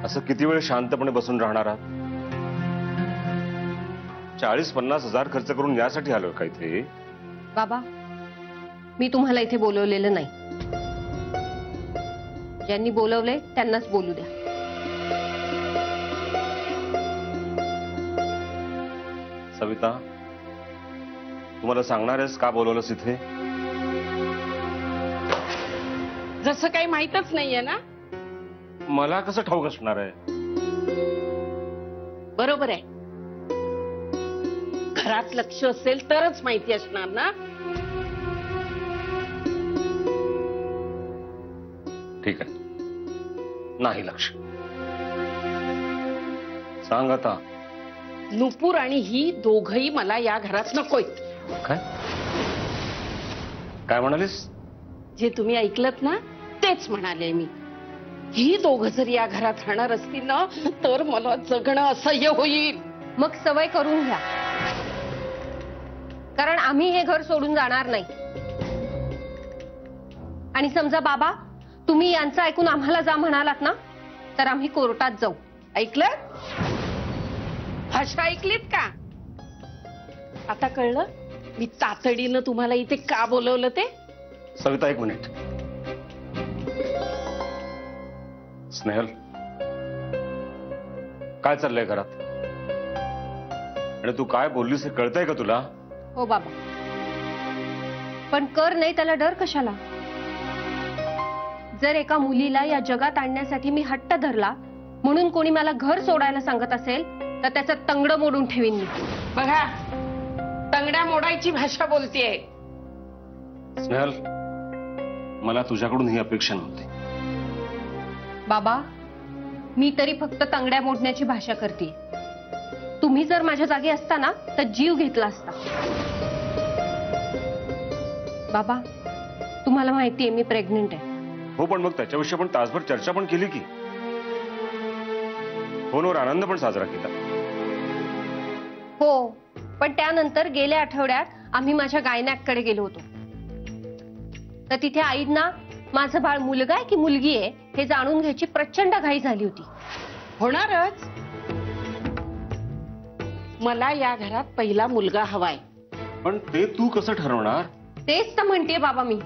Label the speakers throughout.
Speaker 1: असं किती वेळ शांतपणे बसून राहणार आहात? 40-50 हजार खर्च करून यासाठी आलोय का इथे?
Speaker 2: बाबा, मी तुम्हाला इथे बोलवलेलं नाही. ज्यांनी बोलवलंय त्यांनाच बोलू द्या.
Speaker 1: सविता, तुम्हाला सांगणार आहेस का बोलवलंस इथे?
Speaker 3: जसं काही माहीतच नाहीये ना.
Speaker 1: मला कसं ठाऊक असणार आहे?
Speaker 3: बरोबर आहे. घरात लक्ष असेल तरच माहिती असणार ना.
Speaker 1: ठीक आहे, नाही लक्ष. सांग आता.
Speaker 3: नुपूर आणि ही दोघही मला या घरात नकोयत.
Speaker 1: काय काय म्हणालीस?
Speaker 3: जे तुम्ही ऐकलत ना तेच म्हणाले मी. ही दोघं जर या घरात राहणार असतील ना तर मला जगणं असह्य होईल.
Speaker 2: मग सवय करून घ्या, कारण आम्ही हे घर सोडून जाणार नाही. आणि समजा बाबा तुम्ही यांचं ऐकून आम्हाला जा म्हणालात ना तर आम्ही कोर्टात जाऊ.
Speaker 3: ऐकलं? भाषा ऐकलीत का? आता कळलं मी तातडीनं तुम्हाला इथे का बोलवलं ते?
Speaker 1: सविता, एक मिनिट. स्नेहल, काय चाललंय घरात? आणि तू काय बोललीस हे कळतंय का तुला?
Speaker 2: हो बाबा, पण कर नाही त्याला डर कशाला? जर एका मुलीला या जगात आणण्यासाठी मी हट्ट धरला म्हणून कोणी मला घर सोडायला सांगत असेल तर त्याचं तंगडं मोडून ठेवीन मी.
Speaker 3: बघा, तंगड्या मोडायची भाषा बोलतेय.
Speaker 1: स्नेहल, मला तुझ्याकडून ही अपेक्षा नव्हती.
Speaker 2: बाबा, मी तरी फक्त तंगड्या मोडण्याची भाषा करते. तुम्ही जर माझ्या जागी असता ना तर जीव घेतला असता. बाबा, तुम्हाला माहितीये मी प्रेग्नेंट आहे.
Speaker 1: हो, पण मग त्याच्याविषयी पण तासभर चर्चा पण केली की. फोनवर आनंद पण साजरा केला.
Speaker 2: हो, पण त्यानंतर गेल्या आठवड्यात आम्ही माझ्या गायनॅककडे गेलो होतो. तर तिथे आईंना माझं बाळ मुलगा आहे की मुलगी आहे हे जाणून घ्यायची प्रचंड घाई झाली होती.
Speaker 3: होणारच. मला या घरात पहिला मुलगा हवाय.
Speaker 1: पण ते तू कसं ठरवणार?
Speaker 2: तेच तर म्हणते बाबा मी.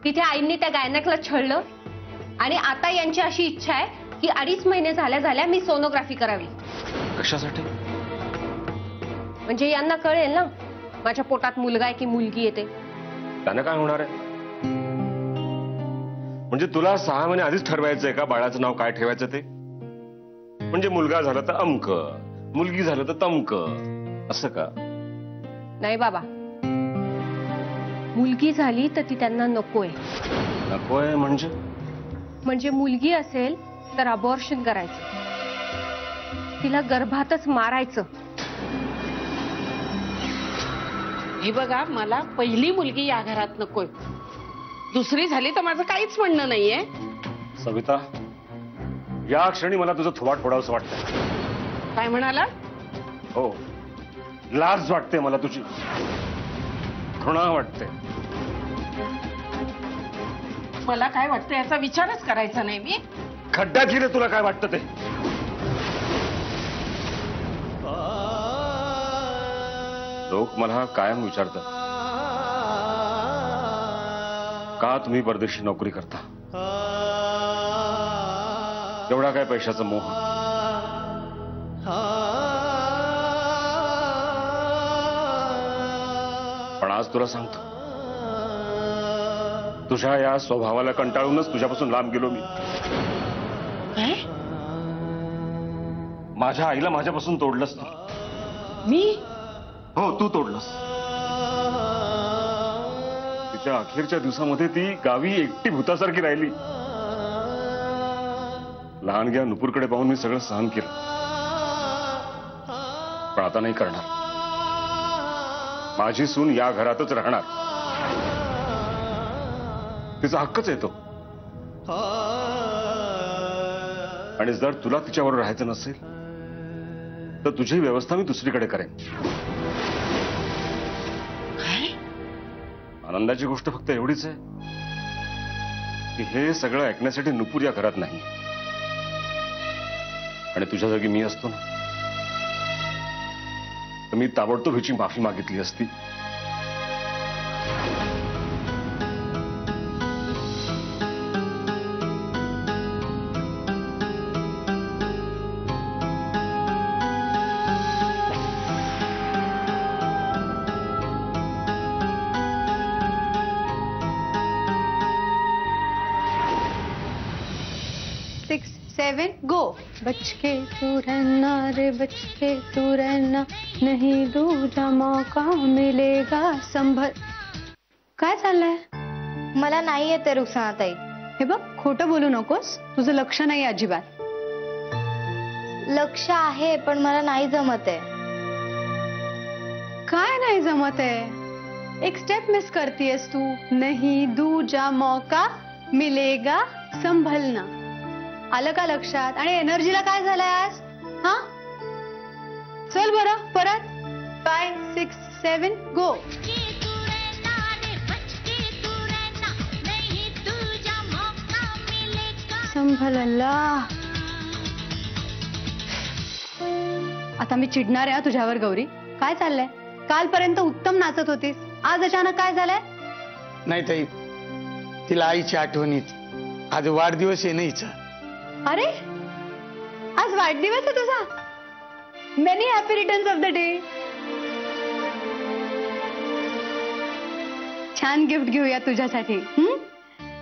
Speaker 2: तिथे आईंनी त्या गायनॅकला छळलं आणि आता यांची अशी इच्छा आहे की 2.5 महिने झाल्या झाल्या मी सोनोग्राफी करावी.
Speaker 1: कशासाठी?
Speaker 2: म्हणजे यांना कळेल ना माझ्या पोटात मुलगा आहे की मुलगी येते.
Speaker 1: त्यानं काय होणार आहे? म्हणजे तुला 6 महिने आधीच ठरवायचंय का बाळाचं नाव काय ठेवायचं ते? म्हणजे मुलगा झाला तर अमक, मुलगी झालं तर तमक, असं का?
Speaker 2: नाही बाबा, मुलगी झाली तर ती त्यांना नकोय.
Speaker 1: नकोय म्हणजे?
Speaker 2: म्हणजे मुलगी असेल तर अबॉर्शन करायचं, तिला गर्भातच मारायचं.
Speaker 3: हे बघा, मला पहिली मुलगी या घरात नकोय. दुसरी झाली तर माझं काहीच म्हणणं नाहीये.
Speaker 1: सविता, या क्षणी मला तुझं थोबाड फोडावंसं वाटतं.
Speaker 3: काय म्हणाला?
Speaker 1: हो, लाज वाटते मला तुझी, घृणा वाटते.
Speaker 3: मला काय वाटतं याचा विचारच करायचा नाही मी.
Speaker 1: खड्डा की रे, तुला काय वाटतं ते? लोक मला कायम विचारतात, का तुम्ही परदेशी नोकरी करता? एवढा काय पैशाचा मोह? पण आज तुला सांगतो, तुझ्या या स्वभावाला कंटाळूनच तुझ्यापासून लांब गेलो मी.
Speaker 3: काय?
Speaker 1: माझ्या आईला माझ्यापासून तोडलंस तू.
Speaker 3: मी?
Speaker 1: हो, तू तोडलंस. तिच्या अखेरच्या दिवसामध्ये ती गावी एकटी भूतासारखी राहिली. लहानग्या नुपूरकडे पाहून मी सगळं सहन केलं, पण आता नाही करणार. माझी सून या घरातच राहणार, तिचा हक्कच येतो. आणि जर तुला तिच्यावर राहायचं नसेल तर तुझी व्यवस्था मी दुसरीकडे करेन. आनंदाची गोष्ट फक्त एवढीच आहे की हे सगळं ऐकण्यासाठी नुपूर या घरात नाही. आणि तुझ्या जागी मी असतो ना, तर मी ताबडतोब हिची माफी मागितली असती.
Speaker 2: Six seven go. बच के तू रहना रे, बच के तू रहना, नहीं दूजा मौका मिलेगा संभल. काय चाललंय?
Speaker 4: मला नाही येते रुक्सानाताई.
Speaker 2: हे बघ, खोटं बोलू नकोस. तुझं लक्ष नाही अजिबात.
Speaker 4: लक्ष आहे पण मला नाही जमत आहे.
Speaker 2: काय नाही जमत आहे? एक स्टेप मिस करतीयस तू. नहीं दूजा मौका मिलेगा संभलना. आलं का लक्षात? आणि एनर्जीला काय झालंय आज? हा, चल बरं परत. 5 6 7 गो. संभलला. आता मी चिडणार आहे तुझ्यावर गौरी. काय चाललंय? कालपर्यंत उत्तम नाचत होतीस, आज अचानक काय झालंय?
Speaker 5: नाही ताई, तिला आईची आठवण येते. आज वाढदिवस आहे ना हिचा.
Speaker 2: अरे, आज वाढदिवस आहे तुझा. Many happy returns of the day. छान गिफ्ट घेऊया तुझ्यासाठी.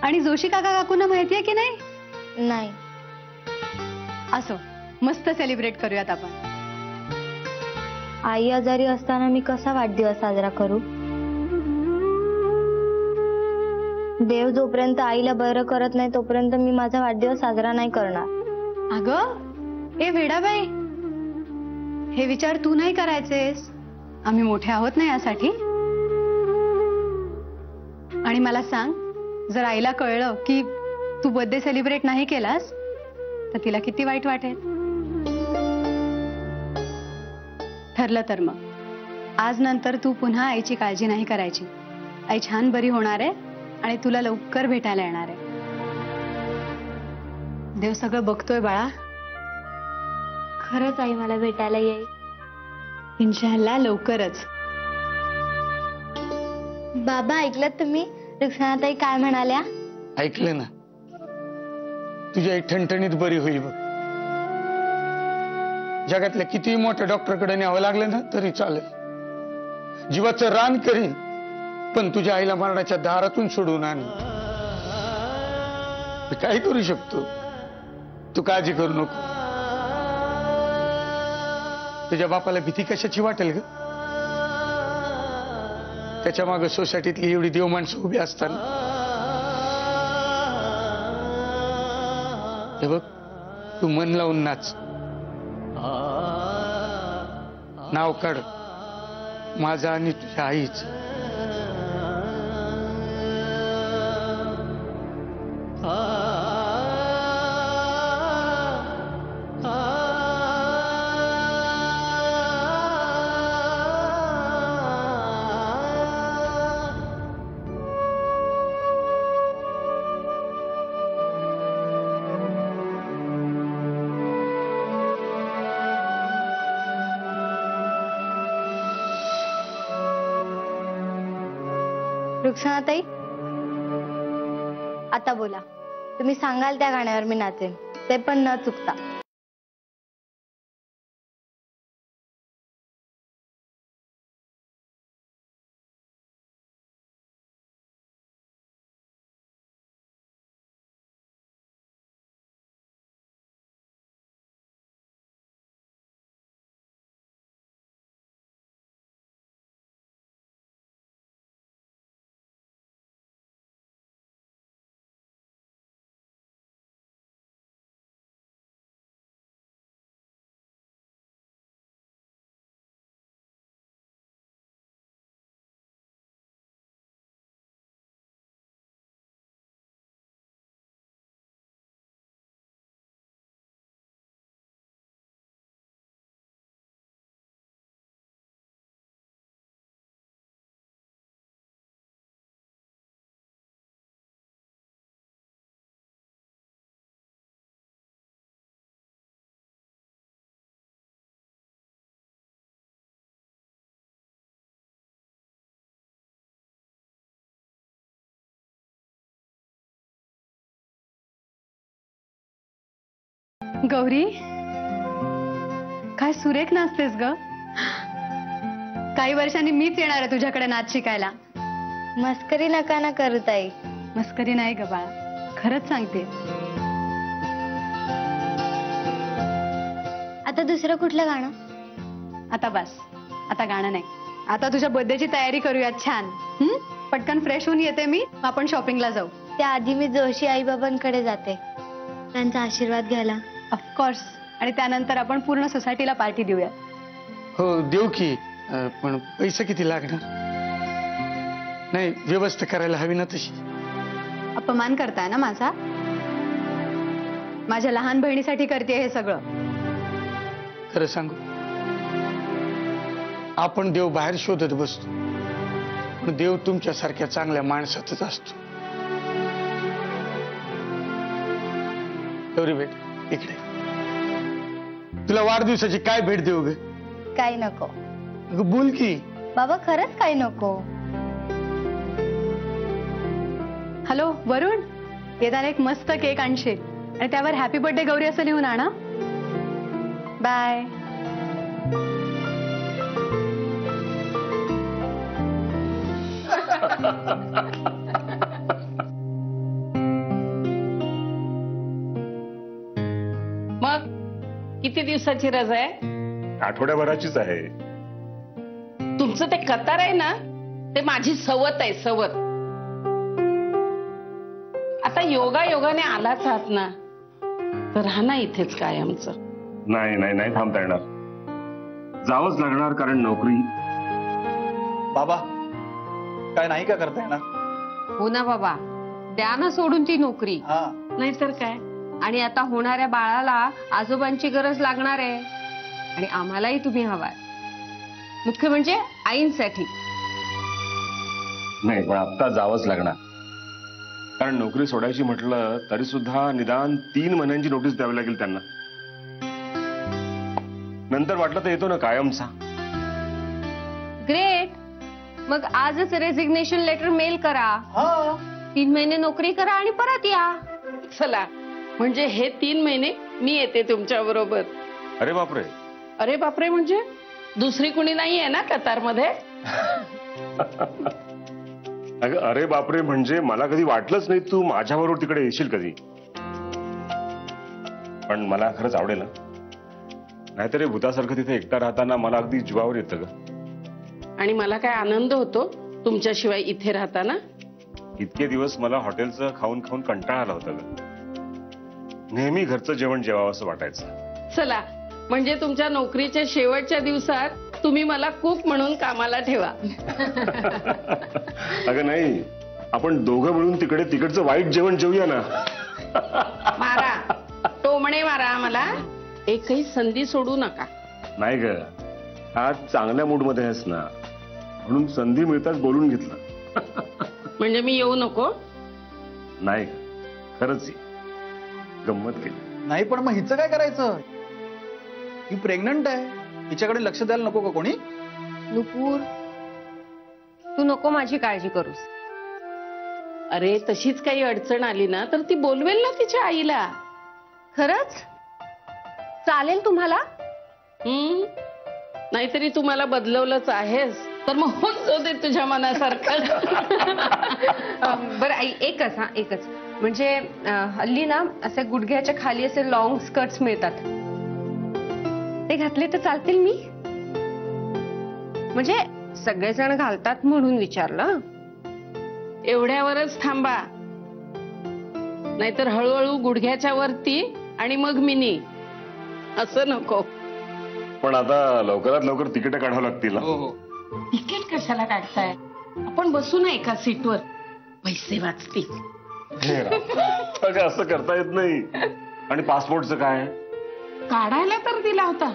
Speaker 2: आणि जोशी काका काकूंना माहितीये की नाही?
Speaker 4: नाही.
Speaker 2: असो, मस्त सेलिब्रेट करूयात आपण.
Speaker 4: आई आजारी असताना मी कसा वाढदिवस साजरा करू? देव जोपर्यंत आईला बरं करत नाही तोपर्यंत मी माझा वाढदिवस साजरा नाही करणार.
Speaker 2: अगं ए वेडाबाई, हे विचार तू नाही करायचेस. आम्ही मोठे आहोत ना यासाठी. आणि मला सांग, जर आईला कळलं की तू बर्थडे सेलिब्रेट नाही केलास तर तिला किती वाईट वाटेल. ठरलं तर मग आज नंतर तू पुन्हा आईची काळजी नाही करायची. आई छान बरी होणार आहे आणि तुला लवकर भेटायला येणार आहे. देव सगळं बघतोय बाळा.
Speaker 4: खरंच आई मला भेटायला येईल?
Speaker 2: इन्शाअल्लाह लवकरच.
Speaker 4: बाबा ऐकलं तुम्ही? रुक्सानाताई काय म्हणाल्या?
Speaker 5: ऐकलं ना, तुझी आई ठणठणीत बरी होईल बघ. जगातल्या कितीही मोठ्या डॉक्टरकडे न्यावं लागलं ना तरी चालेल. जीवाचं रान करीन, पण तुझ्या आईला मरणाच्या दारातून सोडून आण. काय करू शकतो, तू काळजी करू नको. तुझ्या बापाला भीती कशाची वाटेल ग? त्याच्या मागे सोसायटीतली एवढी देव माणसं उभी असताना. हे बघ, तू मन लावून नाच. नाव काढ माझा आणि तुझ्या आईच.
Speaker 4: रुक्सानाताई, आता बोला. तुम्ही सांगाल त्या गाण्यावर मी नाचेन, ते पण न चुकता.
Speaker 2: गौरी, काय सुरेख नाचतेस ग. काही वर्षांनी मीच येणार आहे तुझ्याकडे नाच शिकायला.
Speaker 4: मस्करी नका ना करू ताई.
Speaker 2: मस्करी नाही ग बाळा, खरंच सांगते.
Speaker 4: आता दुसरं कुठलं गाणं?
Speaker 2: आता बस, आता गाणं नाही. आता तुझ्या बर्थडेची तयारी करूया छान. पटकन फ्रेश होऊन येते मी, आपण शॉपिंगला जाऊ.
Speaker 4: त्याआधी मी जोशी आई बाबांकडे जाते, त्यांचा आशीर्वाद घ्यायला.
Speaker 2: ऑफकोर्स. आणि त्यानंतर आपण पूर्ण सोसायटीला पार्टी देऊया.
Speaker 5: हो देऊ की, पण पैसे किती लागणार? नाही, व्यवस्था करायला हवी ना तशी.
Speaker 2: अपमान करताय ना माझा? माझ्या लहान बहिणीसाठी करते हे सगळं.
Speaker 5: खरं सांगू, आपण देव बाहेर शोधत बसतो, पण देव तुमच्यासारख्या चांगल्या माणसातच असतो. गौरी भेट इकडे. तुला वाढदिवसाची काय भेट देऊ ग?
Speaker 4: काही नको.
Speaker 5: अगं बोल की.
Speaker 4: बाबा खरंच काही नको.
Speaker 2: हॅलो वरुण, येताना एक मस्त केक आणशील आणि त्यावर हॅपी बर्थडे गौरी असं लिहून आणा. बाय.
Speaker 3: मग किती दिवसाची रजा आहे?
Speaker 1: आठवड्याभराचीच आहे.
Speaker 3: तुमचं ते कतार आहे ना, ते माझी सवत आहे, सवत. आता योगाने आलाच आहात ना, तर राहा ना इथेच कायमचं.
Speaker 1: नाही नाही नाही थांबता येणार. जावंच लागणार, कारण नोकरी.
Speaker 6: बाबा काय नाही का करताय ना?
Speaker 7: हो ना बाबा, द्या ना सोडून ती नोकरी.
Speaker 6: हा,
Speaker 3: नाहीतर काय.
Speaker 7: आणि आता होणाऱ्या बाळाला आजोबांची गरज लागणार आहे, आणि आम्हालाही तुम्ही हवाय. मुख्य म्हणजे आईंसाठी.
Speaker 1: नाही, पण आता जावंच लागणार, कारण नोकरी सोडायची म्हटलं तरी सुद्धा निदान 3 महिन्यांची नोटीस द्यावी लागेल त्यांना. नंतर वाटलं तर येतो ना कायमचा.
Speaker 7: ग्रेट. मग आजच रेजिग्नेशन लेटर मेल करा, 3 महिने नोकरी करा आणि परत या.
Speaker 3: चला, म्हणजे हे 3 महिने मी येते तुमच्या बरोबर.
Speaker 1: अरे बापरे.
Speaker 3: अरे बापरे म्हणजे दुसरी कुणी नाहीये ना कतारमध्ये?
Speaker 1: अगं अरे बापरे म्हणजे मला कधी वाटलंच नाही तू माझ्याबरोबर तिकडे येशील कधी. पण मला खरंच आवडेल. नाहीतरी भूतासारखं तिथे एकटा राहताना मला अगदी जीवावर येतं ग.
Speaker 3: आणि मला काय आनंद होतो तुमच्याशिवाय इथे राहताना.
Speaker 1: इतके दिवस मला हॉटेलचं खाऊन खाऊन कंटाळा आला होता ग. नेहमी घरचं जेवण जेवावं असं वाटायचं.
Speaker 3: चला, म्हणजे तुमच्या नोकरीच्या शेवटच्या दिवसात तुम्ही मला कुक म्हणून कामाला ठेवा.
Speaker 1: अगं नाही, आपण दोघं मिळून तिकडचं वाईट जेवण जेवूया ना.
Speaker 3: मारा, टोमणे मारा मला. एकही संधी सोडू नका.
Speaker 1: नाही ग, आज चांगल्या मूड मध्ये आहेस ना, म्हणून संधी मिळताच बोलून घेतलं.
Speaker 3: म्हणजे मी येऊ नको?
Speaker 1: नाही खरंच गंमत केली.
Speaker 6: नाही पण मग हिचं काय करायचं? ही प्रेग्नंट आहे, हिच्याकडे लक्ष द्यायला नको का कोणी?
Speaker 7: नुपूर, तू नको माझी काळजी करूस.
Speaker 3: अरे तशीच काही अडचण आली ना तर ती बोलवेल ना तिच्या आईला.
Speaker 7: खरंच चालेल तुम्हाला?
Speaker 3: नाहीतरी तुम्हाला बदलवलंच आहेस तर मग होऊन जाऊ दे तुझ्या मनासारखं.
Speaker 7: बरं आई एकच एकच म्हणजे हल्ली ना असे गुडघ्याच्या खाली असे लॉंग स्कर्ट्स मिळतात, ते घातले तर चालतील मी? म्हणजे सगळेजण घालतात म्हणून विचारलं.
Speaker 3: एवढ्यावरच थांबा, नाहीतर हळूहळू गुडघ्याच्या वरती आणि मग मिनी, असं नको.
Speaker 1: पण आता लवकरात लवकर तिकीट काढावं लागतील ना.
Speaker 3: तिकीट कशाला काढताय? आपण बसू ना एका सीटवर, पैसे वाचतील.
Speaker 1: हे राम. अगं असं करता येत नाही. आणि पासपोर्टचं काय?
Speaker 3: काढायला तर दिला होता,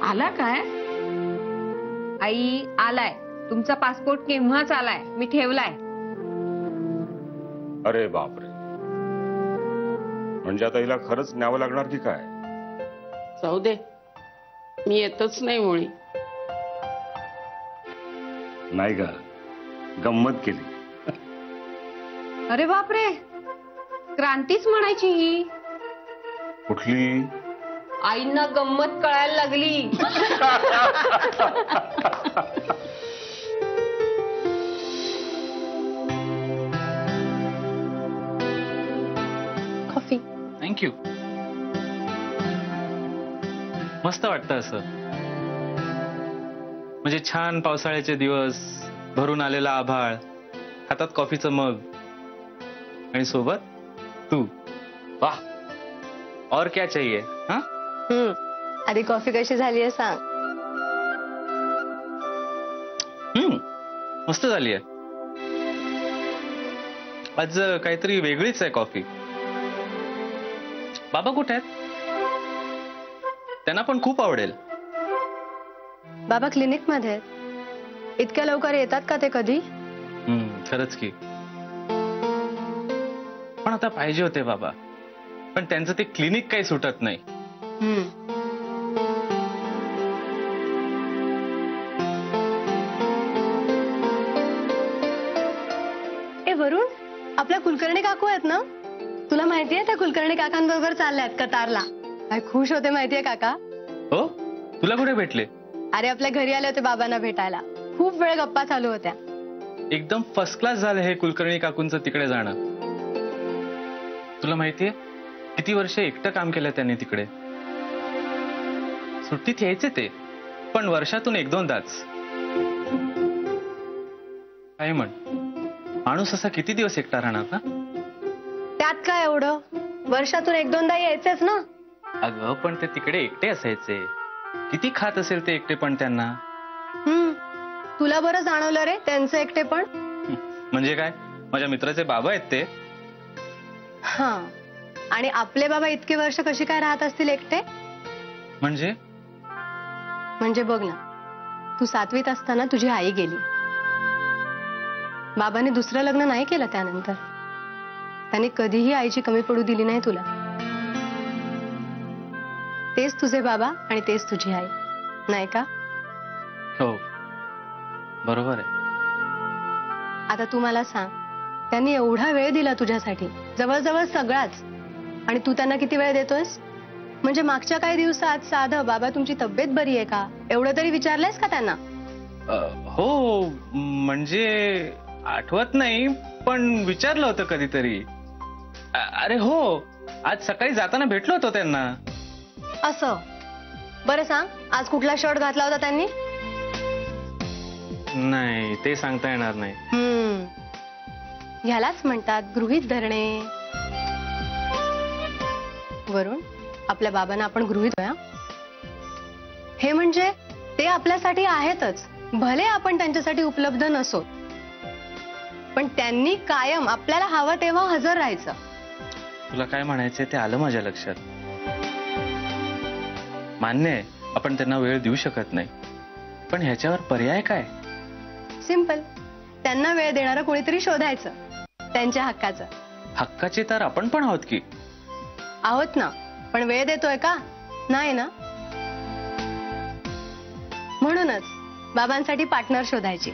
Speaker 3: आला काय?
Speaker 7: आई आलाय, तुमचा पासपोर्ट केव्हाच आलाय, मी ठेवलाय.
Speaker 1: अरे बापरे, म्हणजे आता हिला खरंच न्यावं लागणार की काय?
Speaker 3: जाऊ दे, मी येतच नाही मुळी.
Speaker 1: नाही का, गंमत केली.
Speaker 7: अरे बापरे, क्रांतीच म्हणायची ही.
Speaker 1: कुठली?
Speaker 7: आईंना गंमत कळायला लागली.
Speaker 2: कॉफी.
Speaker 8: थँक्यू. मस्त वाटतं असं, म्हणजे छान पावसाळ्याचे दिवस, भरून आलेला आभाळ, हातात कॉफीचं मग आणि सोबत तू. वाह, और क्या चाहिए? हा,
Speaker 2: आधी कॉफी कशी झाली आहे सांग.
Speaker 8: मस्त झाली आहे. आज काहीतरी वेगळीच आहे कॉफी. बाबा कुठे आहेत? त्यांना पण खूप आवडेल.
Speaker 2: बाबा क्लिनिक मध्ये आहेत. इतक्या लवकर येतात का ते कधी?
Speaker 8: खरंच की. पण आता पाहिजे होते बाबा, पण त्यांचं ते क्लिनिक काही सुटत नाही.
Speaker 2: वरुण, आपल्या कुलकर्णी काकू आहेत ना? तुला माहितीये त्या कुलकर्णी काकांबरोबर चालल्यात कतारला. काय खुश होते माहितीये काका.
Speaker 8: हो, तुला कुठे भेटले?
Speaker 2: अरे आपल्या घरी आले होते बाबांना भेटायला. खूप वेळ गप्पा चालू होत्या.
Speaker 8: एकदम फर्स्ट क्लास झालं हे कुलकर्णी काकूंचं तिकडे जाणं. तुला माहितीये किती वर्ष एकटं काम केलं त्यांनी तिकडे. सुट्टीत यायचे ते, पण वर्षातून 1-2दाच. काय म्हण, माणूस असा किती दिवस एकटा राहणार ना?
Speaker 2: त्यात काय एवढं, वर्षातून 1-2दा यायचेच ना.
Speaker 8: अगं पण ते तिकडे एकटे असायचे. किती खात असेल ते एकटे पण त्यांना.
Speaker 2: तुला बरं जाणवलं रे त्यांचं एकटे पण.
Speaker 8: म्हणजे काय, माझ्या मित्राचे बाबा आहेत ते.
Speaker 2: हा, आणि आपले बाबा इतके वर्ष कशी काय राहत असतील एकटे? म्हणजे बघ ना, तू 7वीत असताना तुझी आई गेली. बाबांनी दुसरं लग्न नाही केलं त्यानंतर. त्यांनी कधीही आईची कमी पडू दिली नाही तुला. तेच तुझे बाबा आणि तेच तुझी आई, नाही का?
Speaker 8: हो, बरोबर आहे.
Speaker 2: आता तू मला सांग, त्यांनी एवढा वेळ दिला तुझ्यासाठी, जवळजवळ सगळाच, आणि तू त्यांना किती वेळ देतोयस? म्हणजे मागच्या काही दिवसात साधं बाबा तुमची तब्येत बरी आहे का एवढं तरी विचारलंयस का त्यांना?
Speaker 8: हो, म्हणजे आठवत नाही, पण विचारलं होतं कधीतरी. अरे हो, आज सकाळी जाताना भेटलो होतो त्यांना.
Speaker 2: असं? बरं सांग, आज कुठला शर्ट घातला होता त्यांनी?
Speaker 8: नाही, ते सांगता येणार नाही.
Speaker 2: ह्यालाच म्हणतात गृहीत धरणे. वरुण, आपल्या बाबांना आपण गृहीत धरूया. हे म्हणजे ते आपल्यासाठी आहेतच, भले आपण त्यांच्यासाठी उपलब्ध नसो, पण त्यांनी कायम आपल्याला हवं तेव्हा हजर राहायचं.
Speaker 8: तुला काय म्हणायचंय ते आलं माझ्या लक्षात. मान्य आहे, आपण त्यांना वेळ देऊ शकत नाही, पण ह्याच्यावर पर्याय काय?
Speaker 2: सिंपल, त्यांना वेळ देणारं कोणीतरी शोधायचं, त्यांच्या हक्काचं.
Speaker 8: हक्काचे तर आपण पण आहोत की.
Speaker 2: आहोत ना, पण वेळ देतोय का? नाही ना. म्हणूनच बाबांसाठी पार्टनर शोधायची.